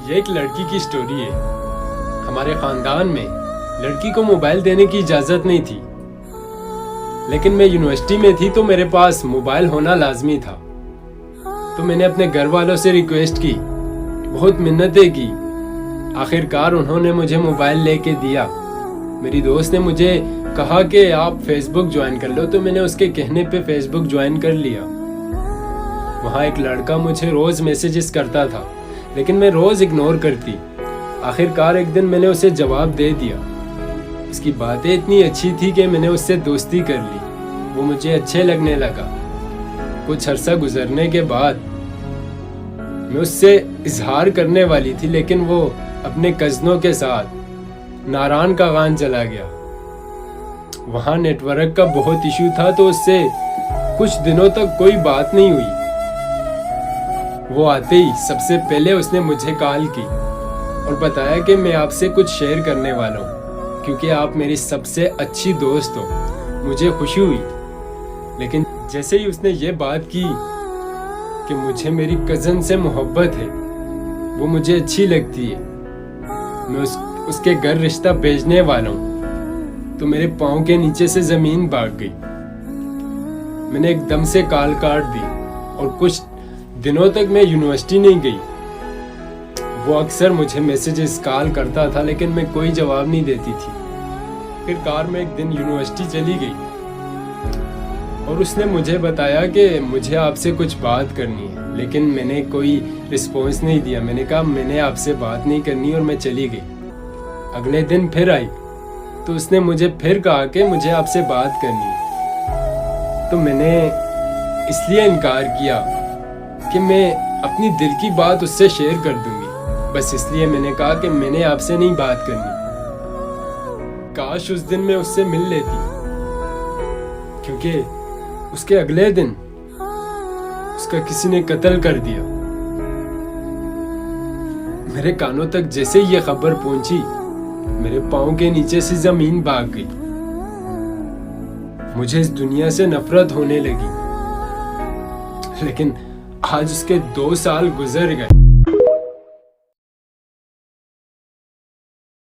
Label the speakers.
Speaker 1: یہ ایک لڑکی کی سٹوری ہے۔ ہمارے خاندان میں لڑکی کو موبائل دینے کی اجازت نہیں تھی، لیکن میں یونیورسٹی میں تھی تو میرے پاس موبائل ہونا لازمی تھا۔ تو میں نے اپنے گھر والوں سے ریکویسٹ کی، بہت منتیں کی، آخر کار انہوں نے مجھے موبائل لے کے دیا۔ میری دوست نے مجھے کہا کہ آپ فیس بک جوائن کر لو، تو میں نے اس کے کہنے پہ فیس بک جوائن کر لیا۔ وہاں ایک لڑکا مجھے روز میسیجز کرتا تھا، لیکن میں روز اگنور کرتی۔ آخر کار ایک دن میں نے اسے جواب دے دیا۔ اس کی باتیں اتنی اچھی تھی کہ میں نے اس سے دوستی کر لی۔ وہ مجھے اچھے لگنے لگا۔ کچھ عرصہ گزرنے کے بعد میں اس سے اظہار کرنے والی تھی، لیکن وہ اپنے کزنوں کے ساتھ ناران کا غان چلا گیا۔ وہاں نیٹ ورک کا بہت ایشو تھا، تو اس سے کچھ دنوں تک کوئی بات نہیں ہوئی۔ وہ آتے ہی سب سے پہلے اس نے مجھے کال کی اور بتایا کہ میں آپ سے کچھ شیئر کرنے والا ہوں، کیونکہ آپ میری سب سے اچھی دوست ہو۔ مجھے خوشی ہوئی، لیکن جیسے ہی اس نے یہ بات کی کہ مجھے میری کزن سے محبت ہے، وہ مجھے اچھی لگتی ہے، میں اس کے گھر رشتہ بھیجنے والا ہوں، تو میرے پاؤں کے نیچے سے زمین بھاگ گئی۔ میں نے ایک دم سے کال کاٹ دی اور کچھ دنوں تک میں یونیورسٹی نہیں گئی۔ وہ اکثر مجھے میسیجز کال کرتا تھا، لیکن میں کوئی جواب نہیں دیتی تھی۔ پھر کار میں ایک دن یونیورسٹی چلی گئی اور اس نے مجھے بتایا کہ مجھے آپ سے کچھ بات کرنی ہے، لیکن میں نے کوئی رسپانس نہیں دیا۔ میں نے کہا میں نے آپ سے بات نہیں کرنی، اور میں چلی گئی۔ اگلے دن پھر آئی تو اس نے مجھے پھر کہا کہ مجھے آپ سے بات کرنی ہے، تو میں نے اس لیے انکار کیا کہ میں اپنی دل کی بات اس سے شیئر کر دوں گی۔ بس اس لیے میں نے کہا کہ میں نے آپ سے نہیں بات کرنی۔ کاش اس دن میں اس سے مل لیتی، کیونکہ اس کے اگلے دن اس کا کسی نے قتل کر دیا۔ میرے کانوں تک جیسے یہ خبر پہنچی، میرے پاؤں کے نیچے سے زمین بھاگ گئی۔ مجھے اس دنیا سے نفرت ہونے لگی، لیکن آج اس کے 2 سال گزر گئے۔